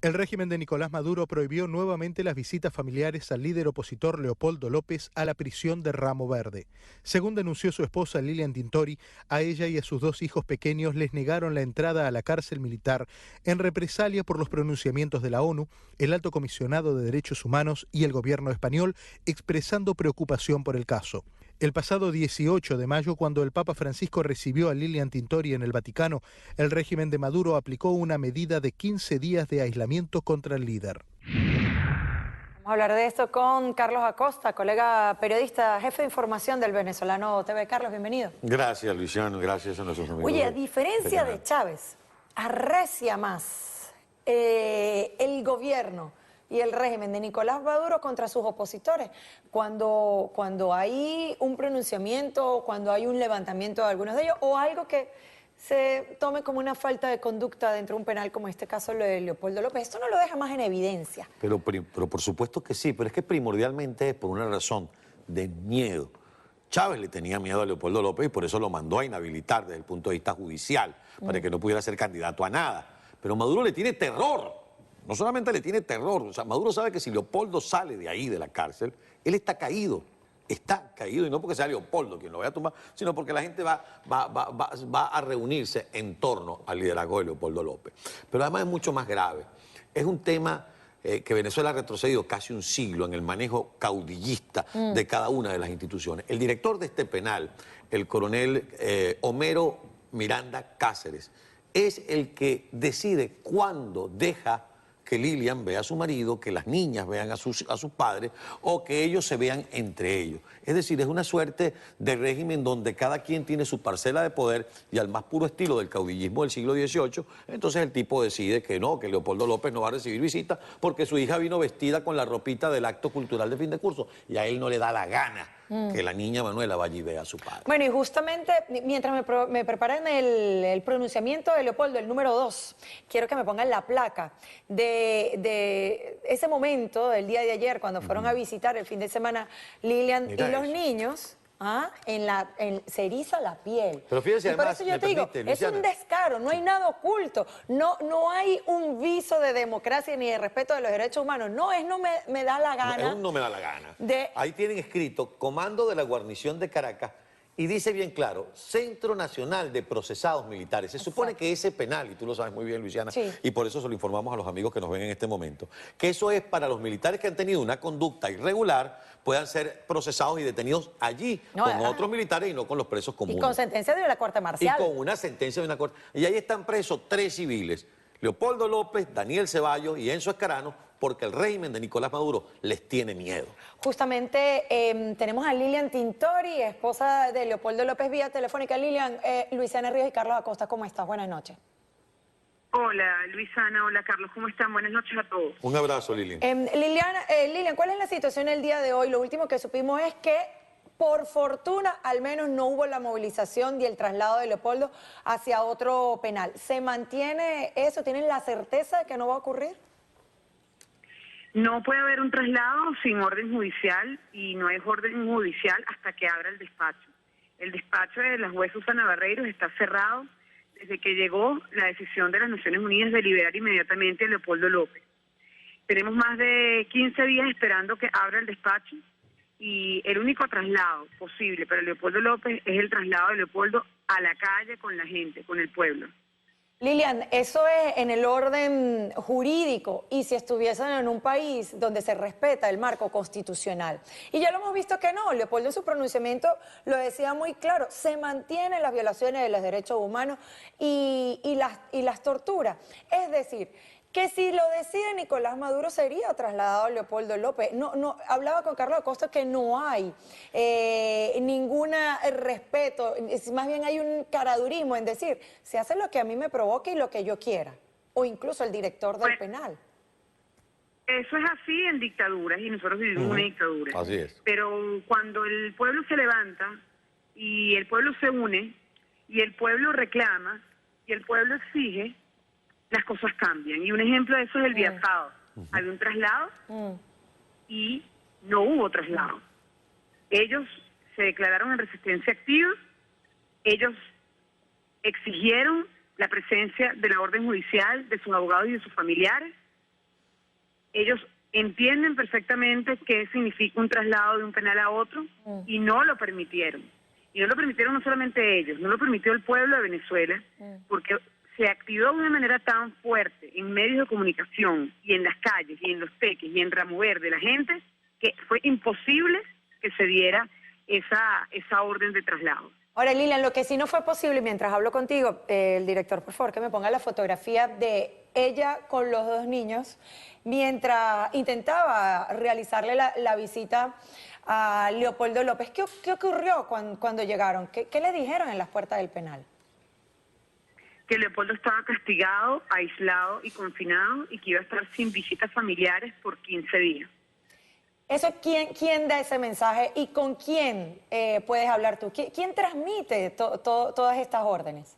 El régimen de Nicolás Maduro prohibió nuevamente las visitas familiares al líder opositor Leopoldo López a la prisión de Ramo Verde. Según denunció su esposa Lilian Tintori, a ella y a sus dos hijos pequeños les negaron la entrada a la cárcel militar en represalia por los pronunciamientos de la ONU, el Alto Comisionado de Derechos Humanos y el gobierno español, expresando preocupación por el caso. El pasado 18 de mayo, cuando el Papa Francisco recibió a Lilian Tintori en el Vaticano, el régimen de Maduro aplicó una medida de 15 días de aislamiento contra el líder. Vamos a hablar de esto con Carlos Acosta, colega periodista, jefe de información del Venezolano TV. Carlos, bienvenido. Gracias, Luciano, gracias a nuestros amigos. Oye, a diferencia de Chávez, arrecia más el gobierno y el régimen de Nicolás Maduro contra sus opositores. Cuando hay un pronunciamiento, cuando hay un levantamiento de algunos de ellos, o algo que se tome como una falta de conducta dentro de un penal, como en este caso lo de Leopoldo López. Esto no lo deja más en evidencia. Pero por supuesto que sí, pero es que primordialmente es por una razón de miedo. Chávez le tenía miedo a Leopoldo López y por eso lo mandó a inhabilitar desde el punto de vista judicial, para que no pudiera ser candidato a nada. Pero Maduro le tiene terror. No solamente le tiene terror, o sea, Maduro sabe que si Leopoldo sale de ahí, de la cárcel, él está caído, y no porque sea Leopoldo quien lo vaya a tomar, sino porque la gente va a reunirse en torno al liderazgo de Leopoldo López. Pero además es mucho más grave. Es un tema que Venezuela ha retrocedido casi un siglo en el manejo caudillista de cada una de las instituciones. El director de este penal, el coronel Homero Miranda Cáceres, es el que decide cuándo deja que Lilian vea a su marido, que las niñas vean a sus padres o que ellos se vean entre ellos. Es decir, es una suerte de régimen donde cada quien tiene su parcela de poder y al más puro estilo del caudillismo del siglo XVIII, entonces el tipo decide que no, que Leopoldo López no va a recibir visita porque su hija vino vestida con la ropita del acto cultural de fin de curso y a él no le da la gana que la niña Manuela vaya y vea a su padre. Bueno, y justamente mientras me preparan el pronunciamiento de Leopoldo, el número 2, quiero que me pongan la placa de ese momento, del día de ayer, cuando fueron a visitar el fin de semana Lilian Mira y los eso. niños. Se eriza la piel. Pero fíjese, y por además, eso yo te digo, permite, es un Luciana. descaro, no hay nada oculto, no hay un viso de democracia ni de respeto de los derechos humanos. No, no me da la gana. No me da la gana. de- Ahí tienen escrito Comando de la Guarnición de Caracas y dice bien claro, Centro Nacional de Procesados Militares. Se supone que ese penal, y tú lo sabes muy bien, Luciana, Sí. y por eso se lo informamos a los amigos que nos ven en este momento, que eso es para los militares que han tenido una conducta irregular, puedan ser procesados y detenidos allí con otros militares y no con los presos comunes. Y con sentencia de la Corte Y Marcial. con una sentencia de una corte. Y ahí están presos 3 civiles, Leopoldo López, Daniel Ceballos y Enzo Escarano, porque el régimen de Nicolás Maduro les tiene miedo. Justamente tenemos a Lilian Tintori, esposa de Leopoldo López, vía telefónica. Lilian, Luisana Ríos y Carlos Acosta, ¿cómo estás? Buenas noches. Hola, Luisana, hola, Carlos, ¿cómo están? Buenas noches a todos. Un abrazo, Lilian. Lilian, ¿cuál es la situación el día de hoy? Lo último que supimos es que, por fortuna, al menos no hubo la movilización y el traslado de Leopoldo hacia otro penal. ¿Se mantiene eso? ¿Tienen la certeza de que no va a ocurrir? No puede haber un traslado sin orden judicial y no es orden judicial hasta que abra el despacho. El despacho de la juez Susana Barreiros está cerrado desde que llegó la decisión de las Naciones Unidas de liberar inmediatamente a Leopoldo López. Tenemos más de 15 días esperando que abra el despacho y el único traslado posible para Leopoldo López es el traslado de Leopoldo a la calle con la gente, con el pueblo. Lilian, eso es en el orden jurídico y si estuviesen en un país donde se respeta el marco constitucional. Y ya lo hemos visto que no, Leopoldo en su pronunciamiento lo decía muy claro, se mantienen las violaciones de los derechos humanos y las torturas. Es decir, que si lo decide Nicolás Maduro sería trasladado a Leopoldo López. Hablaba con Carlos Acosta que no hay ningún respeto, más bien hay un caradurismo en decir, se hace lo que a mí me provoque y lo que yo quiera, o incluso el director del penal. Eso es así en dictaduras y nosotros vivimos una dictadura. Así es. Pero cuando el pueblo se levanta y el pueblo se une y el pueblo reclama y el pueblo exige, las cosas cambian. Y un ejemplo de eso es el día sábado. Había un traslado y no hubo traslado. Ellos se declararon en resistencia activa, ellos exigieron la presencia de la orden judicial, de sus abogados y de sus familiares, ellos entienden perfectamente qué significa un traslado de un penal a otro y no lo permitieron. Y no lo permitieron no solamente ellos, no lo permitió el pueblo de Venezuela, porque se activó de una manera tan fuerte en medios de comunicación y en las calles y en los teques y en Ramo Verde la gente, que fue imposible que se diera esa orden de traslado. Ahora, Lilian, lo que sí no fue posible, mientras hablo contigo, el director, por favor, que me ponga la fotografía de ella con los dos niños, mientras intentaba realizarle la visita a Leopoldo López. ¿Qué ocurrió cuando llegaron? ¿Qué le dijeron en las puertas del penal? Que Leopoldo estaba castigado, aislado y confinado y que iba a estar sin visitas familiares por 15 días. Eso, ¿quién da ese mensaje y con quién puedes hablar tú? ¿Quién transmite todas estas órdenes?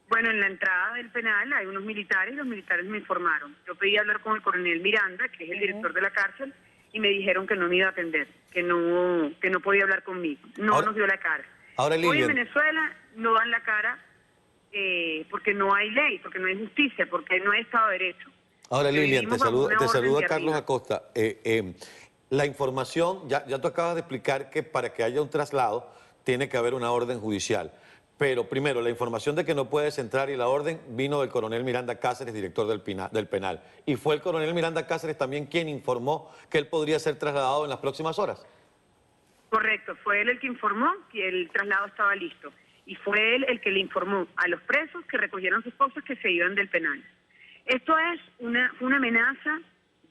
Bueno, en la entrada del penal hay unos militares y los militares me informaron. Yo pedí hablar con el coronel Miranda, que es el director de la cárcel, y me dijeron que no me iba a atender, que no podía hablar conmigo. No nos dio la cara. Ahora, Lilian, hoy en Venezuela no dan la cara porque no hay ley, porque no hay justicia, porque no hay Estado de Derecho. Ahora, Lilian, te saluda Carlos arriba. Acosta. La información, ya tú acabas de explicar que para que haya un traslado tiene que haber una orden judicial. Pero primero, la información de que no puedes entrar y la orden vino del coronel Miranda Cáceres, director del penal. Y fue el coronel Miranda Cáceres también quien informó que él podría ser trasladado en las próximas horas. Correcto, fue él el que informó que el traslado estaba listo. Y fue él el que le informó a los presos que recogieron sus cosas que se iban del penal. Esto es una amenaza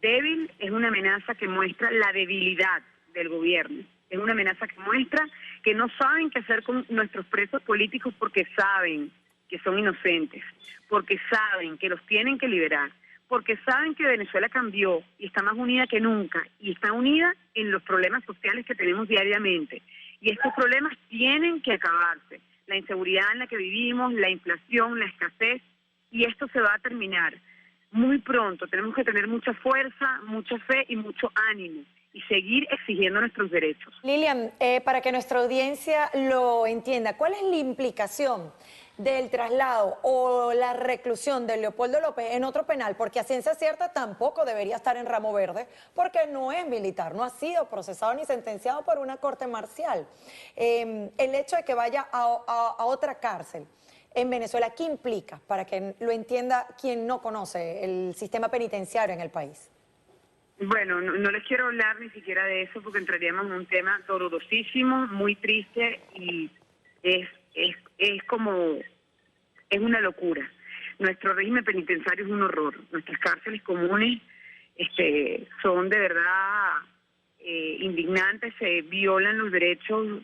débil, es una amenaza que muestra la debilidad del gobierno. Es una amenaza que muestra que no saben qué hacer con nuestros presos políticos porque saben que son inocentes, porque saben que los tienen que liberar, porque saben que Venezuela cambió y está más unida que nunca, y está unida en los problemas sociales que tenemos diariamente. Y estos problemas tienen que acabarse. La inseguridad en la que vivimos, la inflación, la escasez, y esto se va a terminar muy pronto. Tenemos que tener mucha fuerza, mucha fe y mucho ánimo y seguir exigiendo nuestros derechos. Lilian, para que nuestra audiencia lo entienda, ¿cuál es la implicación del traslado o la reclusión de Leopoldo López en otro penal? Porque a ciencia cierta tampoco debería estar en Ramo Verde, porque no es militar, no ha sido procesado ni sentenciado por una corte marcial. El hecho de que vaya a otra cárcel en Venezuela, ¿qué implica? Para que lo entienda quien no conoce el sistema penitenciario en el país. Bueno, no les quiero hablar ni siquiera de eso porque entraríamos en un tema dolorosísimo, muy triste y es una locura. Nuestro régimen penitenciario es un horror. Nuestras cárceles comunes son de verdad indignantes, se violan los derechos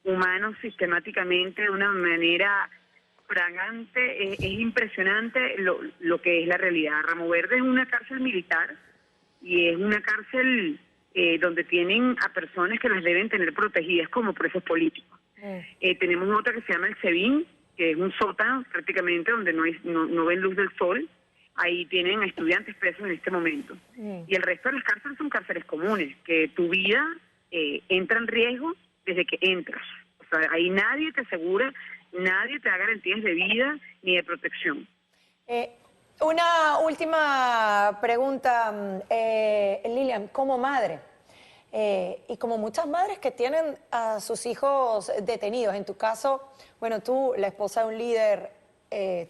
humanos sistemáticamente de una manera fragante. Es impresionante lo que es la realidad. Ramo Verde es una cárcel militar y es una cárcel donde tienen a personas que las deben tener protegidas como presos políticos. Tenemos otra que se llama el SEBIN, que es un sótano prácticamente donde no ven luz del sol. Ahí tienen a estudiantes presos en este momento. Y el resto de las cárceles son cárceles comunes, que tu vida entra en riesgo desde que entras. O sea, ahí nadie te asegura, nadie te da garantías de vida ni de protección. Una última pregunta, Lilian, como madre, y como muchas madres que tienen a sus hijos detenidos, en tu caso, bueno, tú, la esposa de un líder,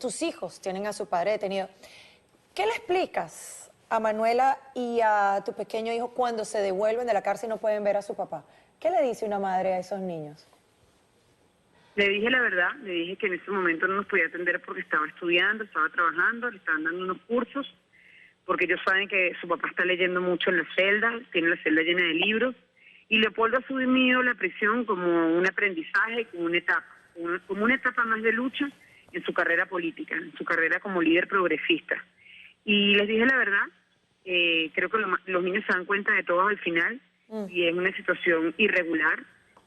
tus hijos tienen a su padre detenido. ¿Qué le explicas a Manuela y a tu pequeño hijo cuando se devuelven de la cárcel y no pueden ver a su papá? ¿Qué le dice una madre a esos niños? Le dije la verdad, le dije que en ese momento no nos podía atender porque estaba estudiando, estaba trabajando, le estaban dando unos cursos, porque ellos saben que su papá está leyendo mucho en la celda, tiene la celda llena de libros, y Leopoldo ha asumido la prisión como un aprendizaje, como una etapa más de lucha en su carrera política, en su carrera como líder progresista. Y les dije la verdad, creo que los niños se dan cuenta de todo al final, y es una situación irregular.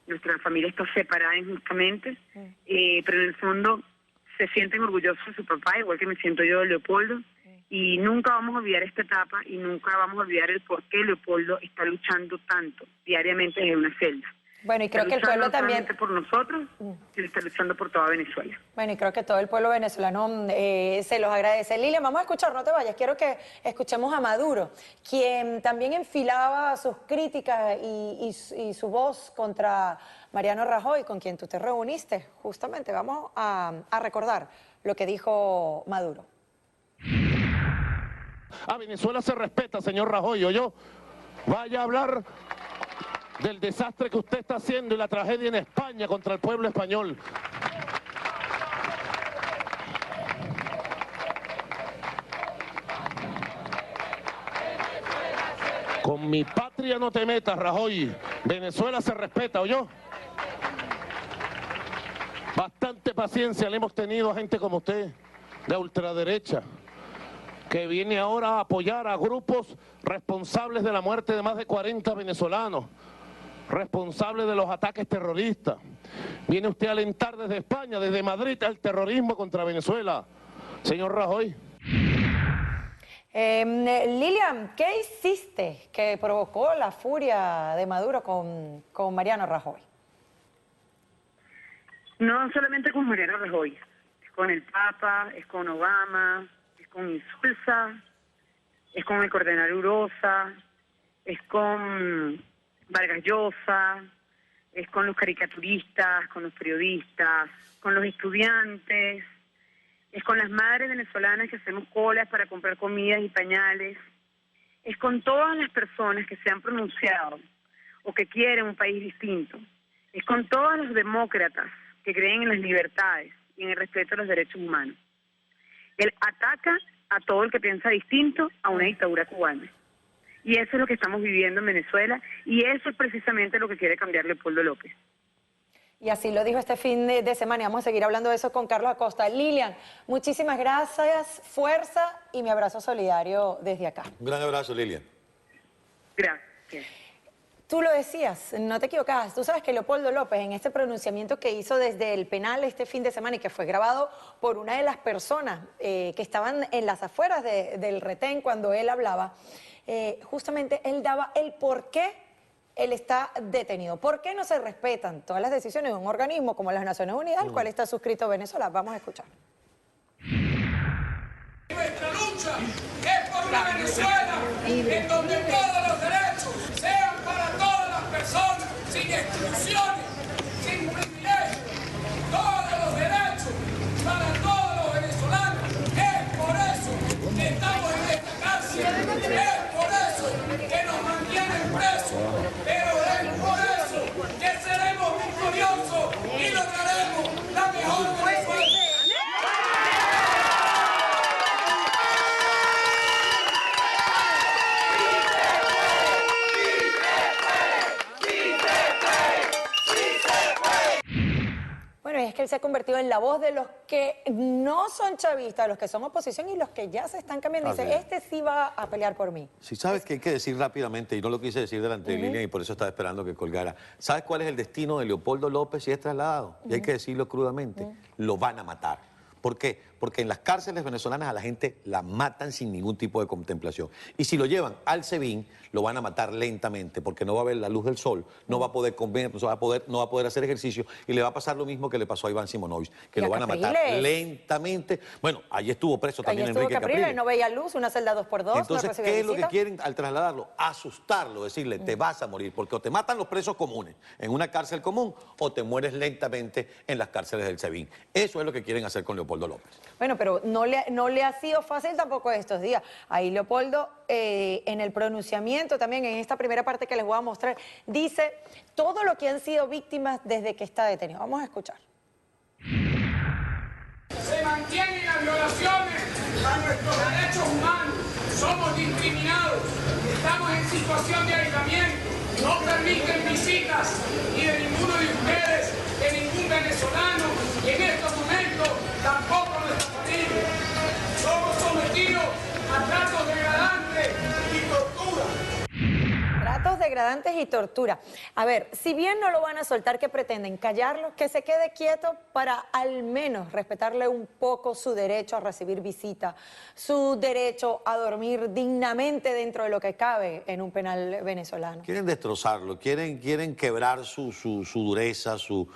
Nuestra familia está separada injustamente, pero en el fondo se sienten orgullosos de su papá, igual que me siento yo de Leopoldo, y nunca vamos a olvidar esta etapa y nunca vamos a olvidar el por qué Leopoldo está luchando tanto diariamente en una celda. Bueno, y creo que el pueblo también... por nosotros, y está luchando por toda Venezuela. Bueno, y creo que todo el pueblo venezolano se los agradece. Lilian, vamos a escuchar, no te vayas, quiero que escuchemos a Maduro, quien también enfilaba sus críticas y su voz contra Mariano Rajoy, con quien tú te reuniste. Justamente, vamos a recordar lo que dijo Maduro. A Venezuela se respeta, señor Rajoy, ¿oyó? Vaya a hablar del desastre que usted está haciendo y la tragedia en España contra el pueblo español. Con mi patria no te metas, Rajoy. Venezuela se respeta, ¿oyó? Bastante paciencia le hemos tenido a gente como usted, de ultraderecha, que viene ahora a apoyar a grupos responsables de la muerte de más de 40 venezolanos, responsables de los ataques terroristas. Viene usted a alentar desde España, desde Madrid, el terrorismo contra Venezuela. Señor Rajoy. Lilian, ¿qué hiciste que provocó la furia de Maduro con Mariano Rajoy? No solamente con Mariano Rajoy, es con el Papa, es con Obama, es con Insulza, es con el Cardenal Urosa, es con Vargas Llosa, es con los caricaturistas, con los periodistas, con los estudiantes, es con las madres venezolanas que hacemos colas para comprar comidas y pañales, es con todas las personas que se han pronunciado o que quieren un país distinto, es con todos los demócratas que creen en las libertades y en el respeto a los derechos humanos. Él ataca a todo el que piensa distinto a una dictadura cubana. Y eso es lo que estamos viviendo en Venezuela y eso es precisamente lo que quiere cambiar Leopoldo López. Y así lo dijo este fin de semana y vamos a seguir hablando de eso con Carlos Acosta. Lilian, muchísimas gracias, fuerza y mi abrazo solidario desde acá. Un gran abrazo, Lilian. Gracias. Tú lo decías, no te equivocabas. Tú sabes que Leopoldo López, en este pronunciamiento que hizo desde el penal este fin de semana y que fue grabado por una de las personas que estaban en las afueras del retén cuando él hablaba, justamente él daba el por qué él está detenido. ¿Por qué no se respetan todas las decisiones de un organismo como las Naciones Unidas, al cual está suscrito Venezuela? Vamos a escuchar. Nuestra lucha es por una Venezuela en donde todos los derechos sean para todas las personas, sin exclusiones, sin privilegios. Todos los derechos para todos los venezolanos. Es por eso que estamos en esta cárcel. Es por eso que nos mantienen presos. Pero es por eso que seremos victoriosos y lograremos la mejor Venezuela. Bueno, y es que él se ha convertido en la voz de los que no son chavistas, los que son oposición y los que ya se están cambiando. Dice, este sí va a pelear por mí. Si sabes que hay que decir rápidamente, y no lo quise decir delante de Lilian y por eso estaba esperando que colgara, ¿sabes cuál es el destino de Leopoldo López si es trasladado? Y hay que decirlo crudamente, lo van a matar. ¿Por qué? Porque en las cárceles venezolanas a la gente la matan sin ningún tipo de contemplación. Y si lo llevan al SEBIN, lo van a matar lentamente, porque no va a ver la luz del sol, no va a poder comer, no va a poder hacer ejercicio, y le va a pasar lo mismo que le pasó a Iván Simonovich, que lo van a matar lentamente. Bueno, allí estuvo preso también Enrique Capriles. No veía luz, una celda 2x2. Entonces, ¿qué es lo que quieren al trasladarlo? Asustarlo, decirle, te vas a morir, porque o te matan los presos comunes en una cárcel común, o te mueres lentamente en las cárceles del SEBIN. Eso es lo que quieren hacer con Leopoldo López. Bueno, pero no le ha sido fácil tampoco estos días. Ahí Leopoldo, en el pronunciamiento también, en esta primera parte que les voy a mostrar, dice todo lo que han sido víctimas desde que está detenido. Vamos a escuchar. Se mantienen las violaciones a nuestros derechos humanos. Somos discriminados. Estamos en situación de aislamiento. No permiten visitas ni de ninguno de ustedes, de ningún venezolano. Y en estos momentos tampoco nuestra familia. Somos sometidos a tratos degradantes y tortura. Tratos degradantes degradantes y tortura. A ver, si bien no lo van a soltar, ¿qué pretenden? ¿Callarlo? ¿Que se quede quieto para al menos respetarle un poco su derecho a recibir visita, su derecho a dormir dignamente dentro de lo que cabe en un penal venezolano? Quieren destrozarlo, quieren quebrar su dureza, su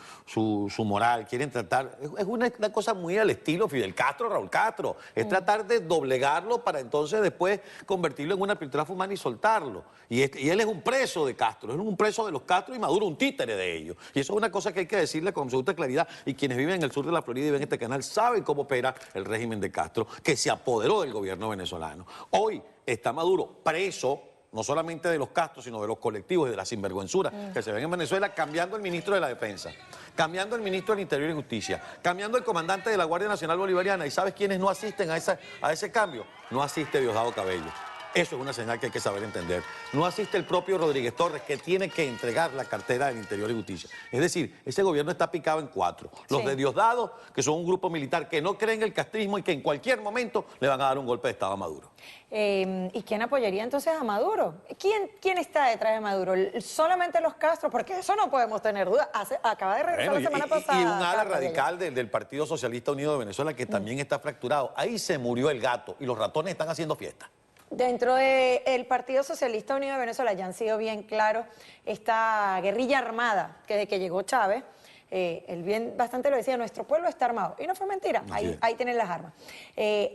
moral, quieren tratar... Es una cosa muy al estilo Fidel Castro, Raúl Castro. Es tratar de doblegarlo para entonces después convertirlo en una piltrafa humana y soltarlo. Y él es un preso de Castro, es un preso de los Castro y Maduro un títere de ellos. Y eso es una cosa que hay que decirle con absoluta claridad. Y quienes viven en el sur de la Florida y ven este canal saben cómo opera el régimen de Castro, que se apoderó del gobierno venezolano. Hoy está Maduro preso, no solamente de los Castro, sino de los colectivos y de la sinvergüenzura que se ven en Venezuela, cambiando el ministro de la Defensa, cambiando el ministro del Interior y Justicia, cambiando el comandante de la Guardia Nacional Bolivariana. ¿Y sabes quiénes no asisten a ese cambio? No asiste Diosdado Cabello. Eso es una señal que hay que saber entender. No asiste el propio Rodríguez Torres, que tiene que entregar la cartera del Interior y Justicia. Es decir, ese gobierno está picado en cuatro. Los de Diosdado, que son un grupo militar que no creen en el castrismo y que en cualquier momento le van a dar un golpe de Estado a Maduro. ¿Y quién apoyaría entonces a Maduro? ¿Quién está detrás de Maduro? ¿Solamente los Castro? Porque eso no podemos tener duda. Acaba de regresar la semana pasada. Y un ala radical del Partido Socialista Unido de Venezuela que también está fracturado. Ahí se murió el gato y los ratones están haciendo fiesta. Dentro del Partido Socialista Unido de Venezuela ya han sido bien claros esta guerrilla armada que desde que llegó Chávez, él bien bastante lo decía, nuestro pueblo está armado. Y no fue mentira, ahí tienen las armas.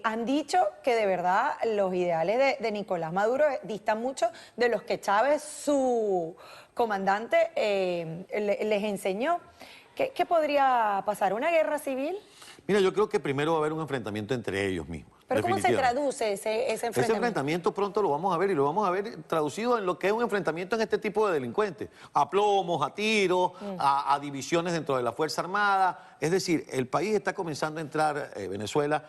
Han dicho que de verdad los ideales de Nicolás Maduro distan mucho de los que Chávez, su comandante, les enseñó. ¿Qué podría pasar? ¿Una guerra civil? Mira, yo creo que primero va a haber un enfrentamiento entre ellos mismos. ¿Pero cómo se traduce ese enfrentamiento? Ese enfrentamiento pronto lo vamos a ver y lo vamos a ver traducido en lo que es un enfrentamiento en este tipo de delincuentes. A plomos, a tiros, a divisiones dentro de la Fuerza Armada. Es decir, el país está comenzando a entrar, Venezuela,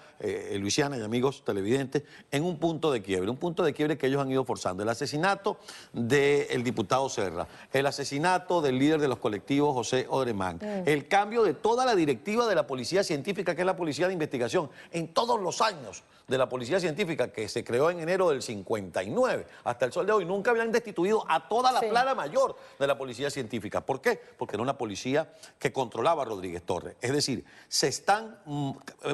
Luisiana y amigos televidentes, en un punto de quiebre que ellos han ido forzando. El asesinato del diputado Serra, el asesinato del líder de los colectivos, José Odremán, el cambio de toda la directiva de la Policía Científica, que es la Policía de Investigación, en todos los años de la Policía Científica, que se creó en enero del 59, hasta el sol de hoy, nunca habían destituido a toda la plana mayor de la Policía Científica. ¿Por qué? Porque era una policía que controlaba a Rodríguez Torres. Es decir, se están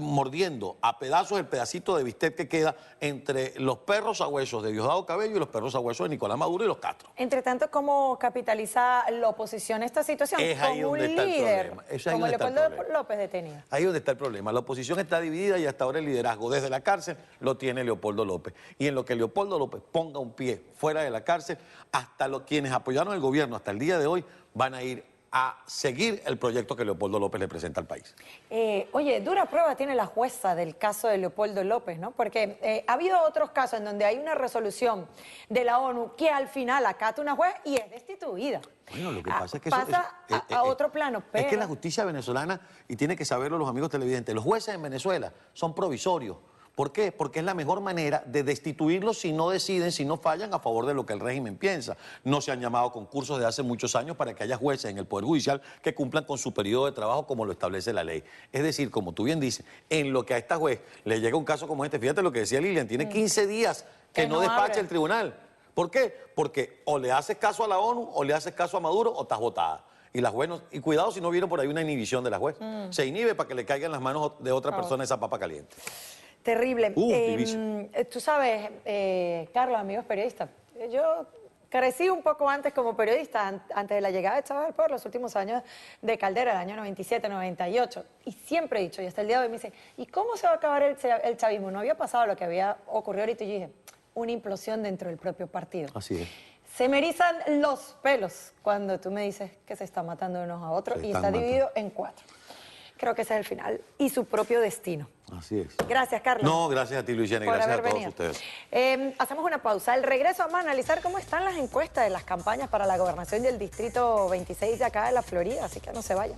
mordiendo a pedazos el pedacito de bistec que queda entre los perros sabuesos de Diosdado Cabello y los perros sabuesos de Nicolás Maduro y los Castro. Entre tanto, ¿cómo capitaliza la oposición esta situación? Es ahí donde está el problema. Como Leopoldo López detenido. Ahí donde está el problema. La oposición está dividida y hasta ahora el liderazgo desde la cárcel lo tiene Leopoldo López. Y en lo que Leopoldo López ponga un pie fuera de la cárcel, hasta quienes apoyaron el gobierno hasta el día de hoy van a ir a seguir el proyecto que Leopoldo López le presenta al país. Oye, dura prueba tiene la jueza del caso de Leopoldo López, ¿no? Porque ha habido otros casos en donde hay una resolución de la ONU que al final acata una juez y es destituida. Bueno, lo que pasa es que pasa a otro plano, pero... Es que la justicia venezolana, y tiene que saberlo los amigos televidentes, los jueces en Venezuela son provisorios. ¿Por qué? Porque es la mejor manera de destituirlos si no deciden, si no fallan a favor de lo que el régimen piensa. No se han llamado concursos de hace muchos años para que haya jueces en el Poder Judicial que cumplan con su periodo de trabajo como lo establece la ley. Es decir, como tú bien dices, en lo que a esta juez le llega un caso como este, fíjate lo que decía Lilian, tiene 15 días que no despacha el tribunal. ¿Por qué? Porque o le haces caso a la ONU, o le haces caso a Maduro, o estás votada. Y la juez y cuidado si no vieron por ahí una inhibición de la juez. Se inhibe para que le caiga en las manos de otra persona esa papa caliente. Terrible. Tú sabes, Carlos, amigos periodistas, yo crecí un poco antes como periodista, antes de la llegada de Chávez al poder, los últimos años de Caldera, el año 97, 98. Y siempre he dicho, y hasta el día de hoy me dice, ¿y cómo se va a acabar el chavismo? No había pasado lo que había ocurrido ahorita. Y yo dije, una implosión dentro del propio partido. Así es. Se me erizan los pelos cuando tú me dices que se está matando unos a otros y está dividido en 4. Creo que ese es el final y su propio destino. Así es. Gracias, Carlos. No, gracias a ti, Luisiana, y gracias a todos ustedes. Hacemos una pausa. Al regreso vamos a analizar cómo están las encuestas de las campañas para la gobernación del Distrito 26 de acá de la Florida, así que no se vayan.